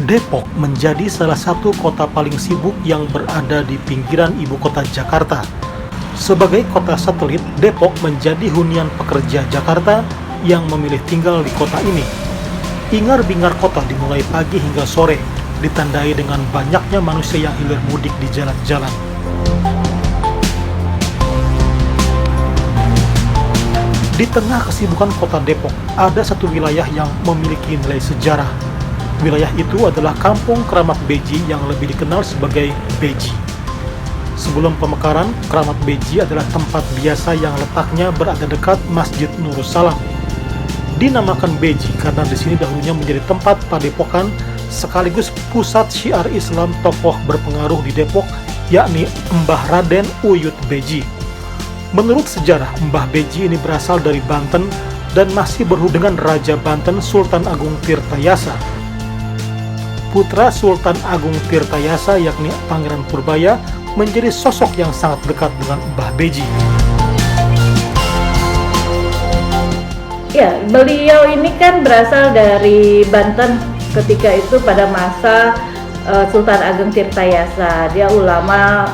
Depok menjadi salah satu kota paling sibuk yang berada di pinggiran ibu kota Jakarta. Sebagai kota satelit, Depok menjadi hunian pekerja Jakarta yang memilih tinggal di kota ini. Ingar-bingar kota dimulai pagi hingga sore, ditandai dengan banyaknya manusia yang hilir mudik di jalan-jalan. Di tengah kesibukan kota Depok, ada satu wilayah yang memiliki nilai sejarah. Wilayah itu adalah Kampung Keramat Beji yang lebih dikenal sebagai Beji. Sebelum pemekaran, Keramat Beji adalah tempat biasa yang letaknya berada dekat Masjid Nurussalam. Dinamakan Beji karena di sini dahulunya menjadi tempat padepokan sekaligus pusat syiar Islam tokoh berpengaruh di Depok, yakni Mbah Raden Uyut Beji. Menurut sejarah, Mbah Beji ini berasal dari Banten dan masih berhubungan dengan Raja Banten Sultan Agung Tirtayasa. Putra Sultan Agung Tirtayasa yakni Pangeran Purbaya menjadi sosok yang sangat dekat dengan Mbah Beji. Ya, beliau ini kan berasal dari Banten ketika itu pada masa Sultan Agung Tirtayasa. Dia ulama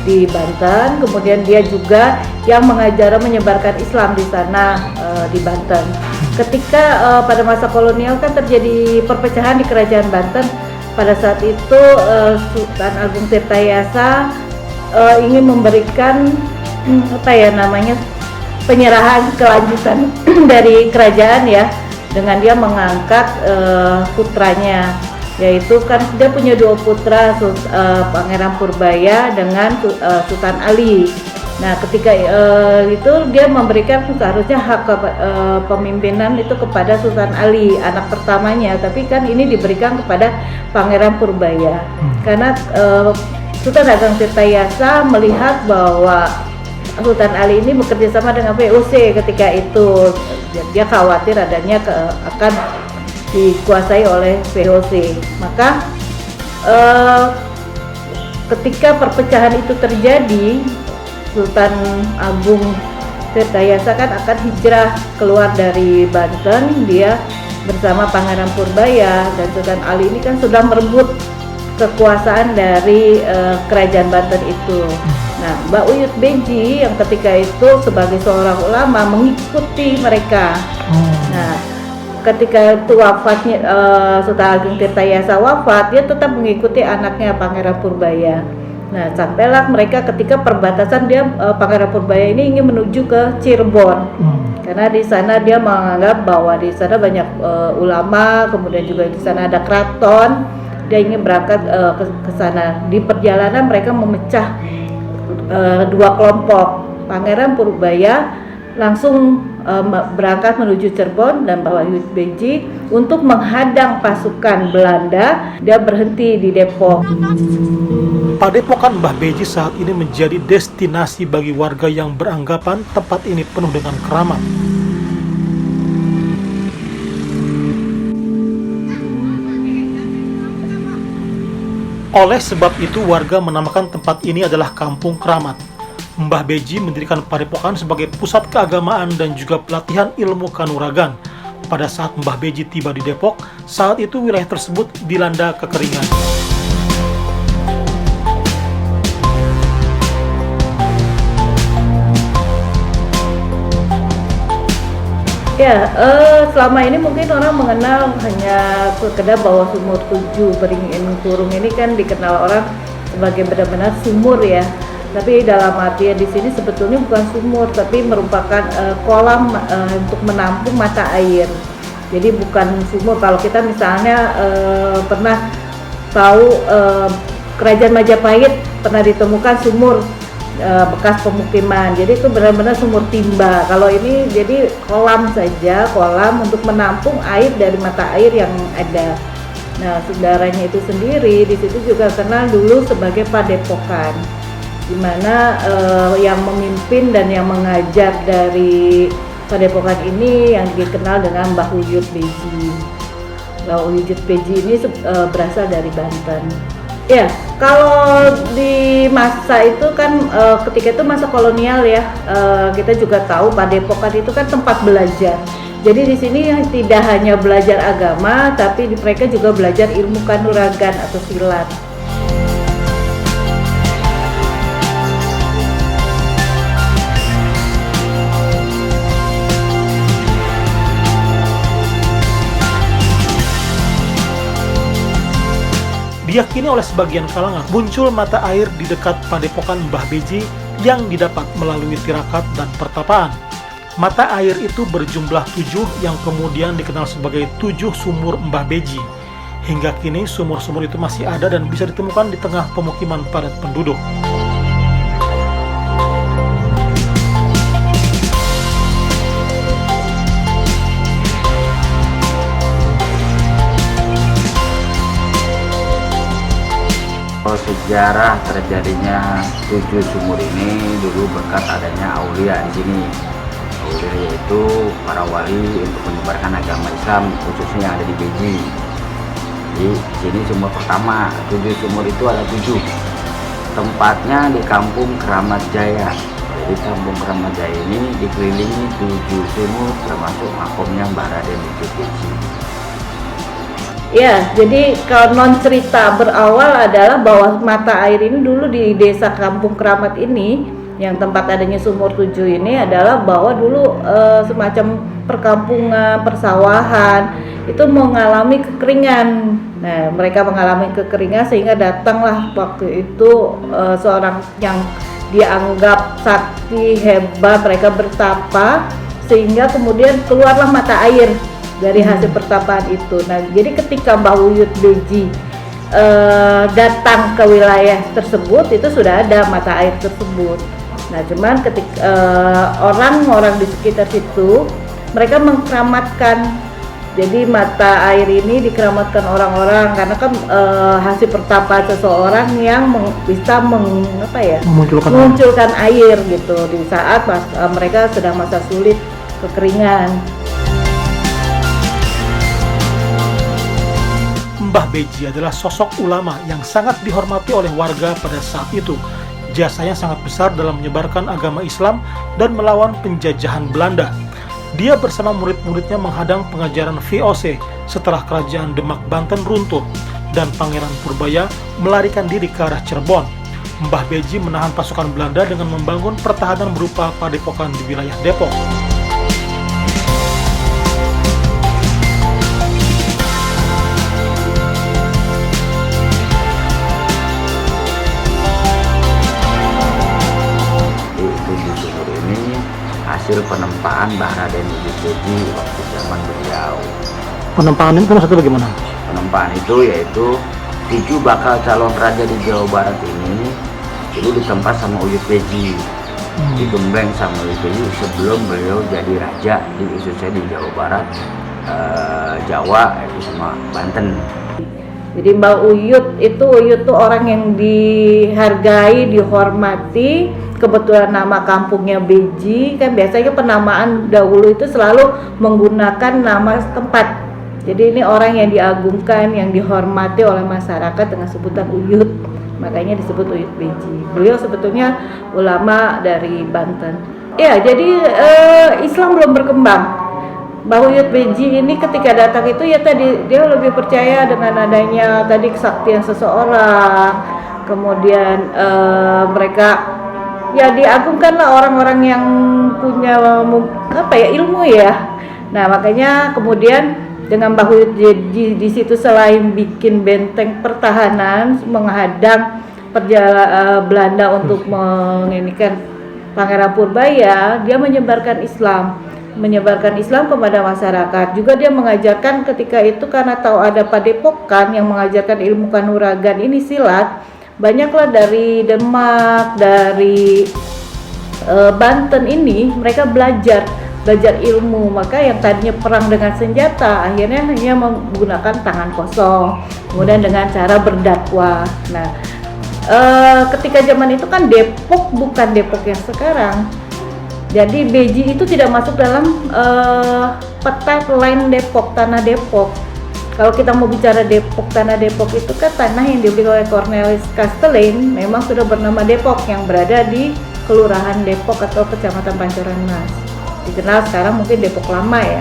di Banten, kemudian dia juga yang mengajar menyebarkan Islam di sana di Banten. Ketika pada masa kolonial kan terjadi perpecahan di kerajaan Banten. Pada saat itu Sultan Agung Tirtayasa ingin memberikan penyerahan kelanjutan dari kerajaan ya, dengan dia mengangkat putranya, yaitu kan dia punya dua putra, Pangeran Purbaya dengan Sultan Ali. Nah, ketika itu dia memberikan seharusnya hak pemimpinan itu kepada Sultan Ali, anak pertamanya, tapi kan ini diberikan kepada Pangeran Purbaya. Karena Sultan Agung Tirtayasa melihat bahwa Sultan Ali ini bekerja sama dengan VOC ketika itu. Dia khawatir adanya akan dikuasai oleh VOC. Maka ketika perpecahan itu terjadi, Sultan Agung Tirtayasa kan akan hijrah keluar dari Banten. Dia bersama Pangeran Purbaya dan Sultan Ali ini kan sudah merebut kekuasaan dari kerajaan Banten itu. Nah, Mbah Uyut Beji yang ketika itu sebagai seorang ulama mengikuti mereka. Nah, ketika itu wafatnya Sultan Agung Tirtayasa wafat, dia tetap mengikuti anaknya Pangeran Purbaya. Nah, sampailah mereka ketika perbatasan Pangeran Purbaya ini ingin menuju ke Cirebon. Karena di sana dia menganggap bahwa di sana banyak ulama, kemudian juga di sana ada keraton. Dia ingin berangkat ke sana. Di perjalanan mereka memecah dua kelompok. Pangeran Purbaya langsung berangkat menuju Cirebon dan Mbah Uyut Beji untuk menghadang pasukan Belanda. Dia berhenti di Depok. Padepokan Mbah Beji saat ini menjadi destinasi bagi warga yang beranggapan tempat ini penuh dengan keramat. Oleh sebab itu warga menamakan tempat ini adalah Kampung Keramat. Mbah Beji mendirikan padepokan sebagai pusat keagamaan dan juga pelatihan ilmu kanuragan. Pada saat Mbah Beji tiba di Depok, saat itu wilayah tersebut dilanda kekeringan. Ya, selama ini mungkin orang mengenal hanya sekedar bahwa Sumur 7 Beringin Kurung ini kan dikenal orang sebagai benar-benar sumur ya. Tapi dalam artian di sini sebetulnya bukan sumur, tapi merupakan kolam untuk menampung mata air. Jadi bukan sumur. Kalau kita misalnya pernah tahu Kerajaan Majapahit pernah ditemukan sumur bekas pemukiman, jadi itu benar-benar sumur timba. Kalau ini jadi kolam saja, kolam untuk menampung air dari mata air yang ada. Nah, saudaranya itu sendiri di situ juga kenal dulu sebagai padepokan, di mana yang memimpin dan yang mengajar dari padepokan ini yang dikenal dengan Mbah Uyut Beji. Mbah Uyut Beji ini berasal dari Banten. Ya, kalau di masa itu kan ketika itu masa kolonial ya, kita juga tahu padepokan itu kan tempat belajar. Jadi di sini tidak hanya belajar agama, tapi mereka juga belajar ilmu kanuragan atau silat. Diyakini oleh sebagian kalangan, muncul mata air di dekat padepokan Mbah Beji yang didapat melalui tirakat dan pertapaan. Mata air itu berjumlah 7 yang kemudian dikenal sebagai 7 sumur Mbah Beji. Hingga kini sumur-sumur itu masih ada dan bisa ditemukan di tengah pemukiman padat penduduk. Sejarah terjadinya 7 sumur ini dulu berkat adanya aulia di sini. Aulia yaitu para wali untuk menyebarkan agama Islam, khususnya yang ada di Beji. Di sini sumur pertama, 7 sumur itu ada 7. Tempatnya di Kampung Keramat Jaya. Jadi Kampung Keramat Jaya ini dikelilingi 7 sumur termasuk makomnya Mbah Raden Wujud Beji. Ya, jadi konon cerita berawal adalah bahwa mata air ini dulu di desa Kampung Keramat ini, yang tempat adanya sumur 7 ini adalah bahwa dulu semacam perkampungan, persawahan itu mengalami kekeringan. Nah, mereka mengalami kekeringan sehingga datanglah waktu itu seorang yang dianggap sakti hebat, mereka bertapa sehingga kemudian keluarlah mata air dari hasil pertapaan itu. Nah, jadi ketika Mbah Wujud Beji datang ke wilayah tersebut, itu sudah ada mata air tersebut. Nah, cuman ketika orang-orang di sekitar situ, mereka mengkeramatkan. Jadi mata air ini dikeramatkan orang-orang karena kan hasil pertapaan seseorang yang bisa memunculkan air gitu di saat mereka sedang masa sulit kekeringan. Mbah Beji adalah sosok ulama yang sangat dihormati oleh warga pada saat itu. Jasanya sangat besar dalam menyebarkan agama Islam dan melawan penjajahan Belanda. Dia bersama murid-muridnya menghadang pengajaran VOC setelah kerajaan Demak Banten runtuh dan Pangeran Purbaya melarikan diri ke arah Cirebon. Mbah Beji menahan pasukan Belanda dengan membangun pertahanan berupa padepokan di wilayah Depok. Hasil penempaan Mbah Raden Wujud Beji waktu zaman beliau. Penempaan itu maksudnya bagaimana? Penempaan itu yaitu 7 bakal calon raja di Jawa Barat ini dulu ditempat sama Wujud Beji, digembleng sama Wujud Beji sebelum beliau jadi raja di khususnya di Jawa Barat, Jawa itu sama Banten. Jadi Mbah Uyut tuh orang yang dihargai, dihormati. Kebetulan nama kampungnya Beji, kan biasanya penamaan dahulu itu selalu menggunakan nama tempat. Jadi ini orang yang diagungkan, yang dihormati oleh masyarakat dengan sebutan Uyut. Makanya disebut Uyut Beji. Beliau sebetulnya ulama dari Banten. Ya, jadi Islam belum berkembang. Mbah Wujud Beji ini ketika datang itu ya tadi dia lebih percaya dengan adanya tadi kesaktian seseorang. Kemudian mereka ya diagungkanlah orang-orang yang punya ilmu ya. Nah, makanya kemudian dengan Mbah Wujud Beji di situ selain bikin benteng pertahanan menghadang Belanda untuk menginikan Pangeran Purbaya, dia menyebarkan Islam kepada masyarakat. Juga dia mengajarkan ketika itu karena tahu ada padepokan yang mengajarkan ilmu kanuragan ini silat. Banyaklah dari Demak, dari Banten ini mereka belajar ilmu. Maka yang tadinya perang dengan senjata akhirnya hanya menggunakan tangan kosong, kemudian dengan cara berdakwah. Nah, ketika zaman itu kan Depok bukan Depok yang sekarang, jadi Beji itu tidak masuk dalam peta lain Depok, tanah Depok. Kalau kita mau bicara Depok, tanah Depok itu kan tanah yang dibeli oleh Cornelis Castellane memang sudah bernama Depok yang berada di Kelurahan Depok atau Kecamatan Pancoran Mas. Dikenal sekarang mungkin Depok Lama ya.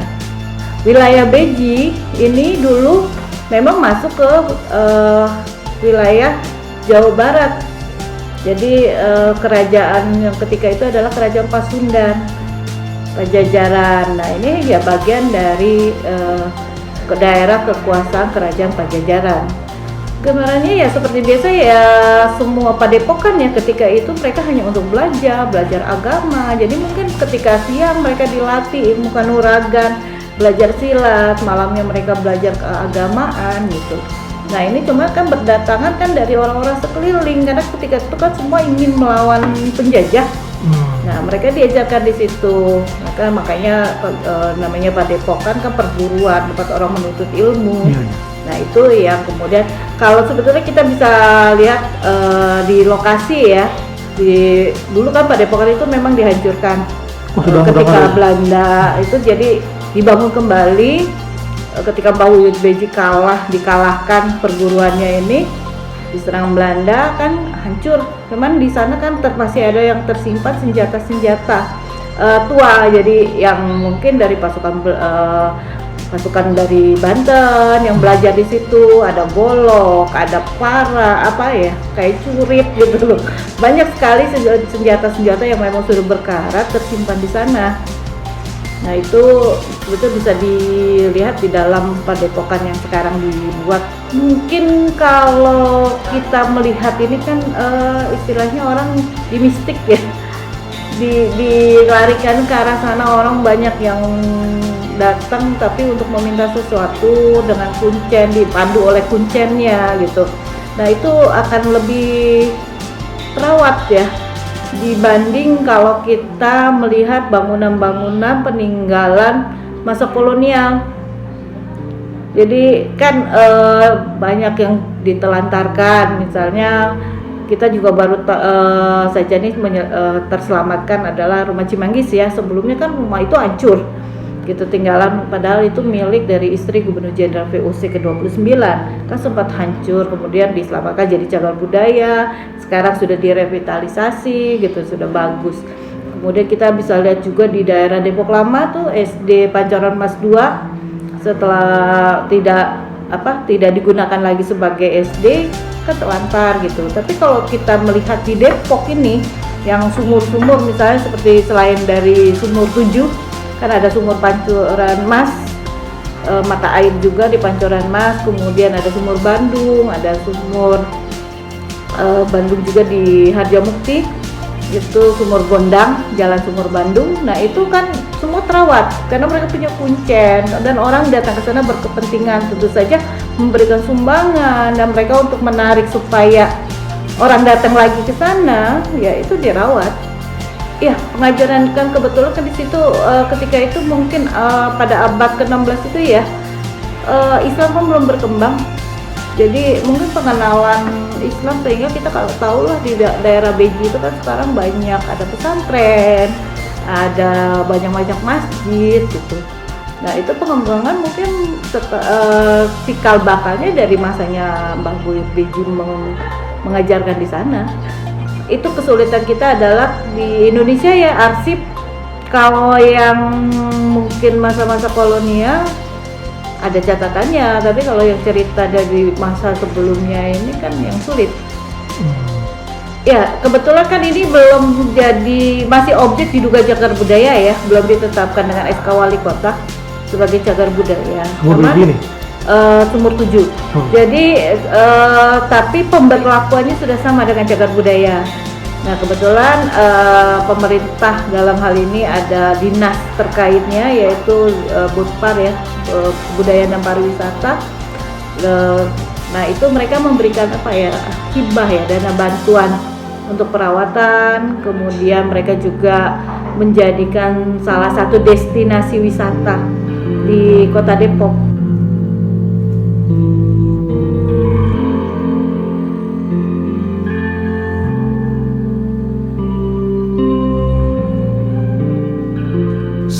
wilayah Beji ini dulu memang masuk ke wilayah Jawa Barat. Jadi kerajaan yang ketika itu adalah kerajaan Pasundan, Pajajaran. Nah ini ya bagian dari ke daerah kekuasaan kerajaan Pajajaran. Gambarannya ya seperti biasa ya, semua padepokan ya ketika itu mereka hanya untuk belajar agama. Jadi mungkin ketika siang mereka dilatih ilmu kanuragan, belajar silat, malamnya mereka belajar keagamaan gitu. Nah ini cuma kan berdatangan kan dari orang-orang sekeliling, karena ketika itu kan semua ingin melawan penjajah. Nah mereka diajarkan di situ, makanya namanya padepokan kan perguruan, tempat orang menuntut ilmu. Nah itu yang kemudian kalau sebetulnya kita bisa lihat di lokasi ya, dulu kan padepokan itu memang dihancurkan ketika Belanda itu, jadi dibangun kembali ketika Mbah Buyut Beji dikalahkan perguruannya ini diserang Belanda kan hancur. Cuman di sana kan masih ada yang tersimpan senjata-senjata tua, jadi yang mungkin dari pasukan dari Banten yang belajar di situ, ada golok, ada para, kayak curit gitu loh. Banyak sekali senjata-senjata yang memang sudah berkarat tersimpan di sana. Nah itu bisa dilihat di dalam padepokan yang sekarang dibuat. Mungkin kalau kita melihat ini kan istilahnya orang di mistik ya, dilarikan ke arah sana, orang banyak yang datang tapi untuk meminta sesuatu dengan kuncen, dipandu oleh kuncennya gitu. Nah itu akan lebih terawat ya dibanding kalau kita melihat bangunan-bangunan peninggalan masa kolonial. Jadi kan banyak yang ditelantarkan, misalnya kita juga baru saja nih terselamatkan adalah rumah Cimanggis ya. Sebelumnya kan rumah itu hancur gitu, tinggalan, padahal itu milik dari istri Gubernur Jenderal VOC ke-29, kan sempat hancur, kemudian diselamatkan jadi cagar budaya, sekarang sudah direvitalisasi gitu, sudah bagus. Kemudian kita bisa lihat juga di daerah Depok Lama tuh SD Pancoran Mas 2 setelah tidak digunakan lagi sebagai SD kan terlantar gitu. Tapi kalau kita melihat di Depok ini yang sumur-sumur misalnya seperti selain dari sumur 7 kan ada sumur Pancoran Mas, mata air juga di Pancoran Mas, kemudian ada sumur Bandung, ada sumur Bandung juga di Harjamukti, itu sumur Gondang, jalan sumur Bandung. Nah itu kan semua terawat karena mereka punya kuncen dan orang datang ke sana berkepentingan tentu saja memberikan sumbangan, dan mereka untuk menarik supaya orang datang lagi ke sana ya itu dirawat. Ya, pengajaran kan kebetulan kan di situ ketika itu mungkin pada abad ke-16 itu ya Islam kan belum berkembang. Jadi mungkin pengenalan Islam sehingga kita kalau tahu lah di daerah Beji itu kan sekarang banyak ada pesantren, ada banyak masjid gitu. Nah, itu pengembangan mungkin cikal bakalnya dari masanya Mbah Buyut Beji mengajarkan di sana. Itu kesulitan kita adalah di Indonesia ya arsip. Kalau yang mungkin masa-masa kolonial ada catatannya, tapi kalau yang cerita dari masa sebelumnya ini kan yang sulit. Ya kebetulan kan ini belum masih objek diduga cagar budaya ya, belum ditetapkan dengan SK Wali Kota sebagai cagar budaya. Sumur 7. Jadi tapi pemberlakuannya sudah sama dengan cagar budaya. Nah kebetulan pemerintah dalam hal ini ada dinas terkaitnya yaitu Budpar ya, Kebudayaan dan Pariwisata. Nah itu mereka memberikan hibah ya, dana bantuan untuk perawatan. Kemudian mereka juga menjadikan salah satu destinasi wisata di Kota Depok.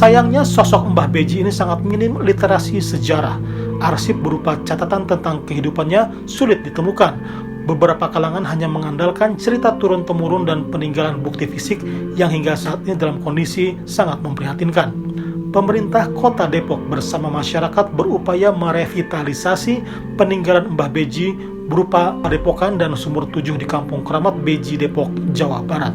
Sayangnya sosok Mbah Beji ini sangat minim literasi sejarah. Arsip berupa catatan tentang kehidupannya sulit ditemukan. Beberapa kalangan hanya mengandalkan cerita turun-temurun dan peninggalan bukti fisik yang hingga saat ini dalam kondisi sangat memprihatinkan. pemerintah Kota Depok bersama masyarakat berupaya merevitalisasi peninggalan Mbah Beji berupa padepokan dan sumur tujuh di Kampung Keramat Beji, Depok, Jawa Barat.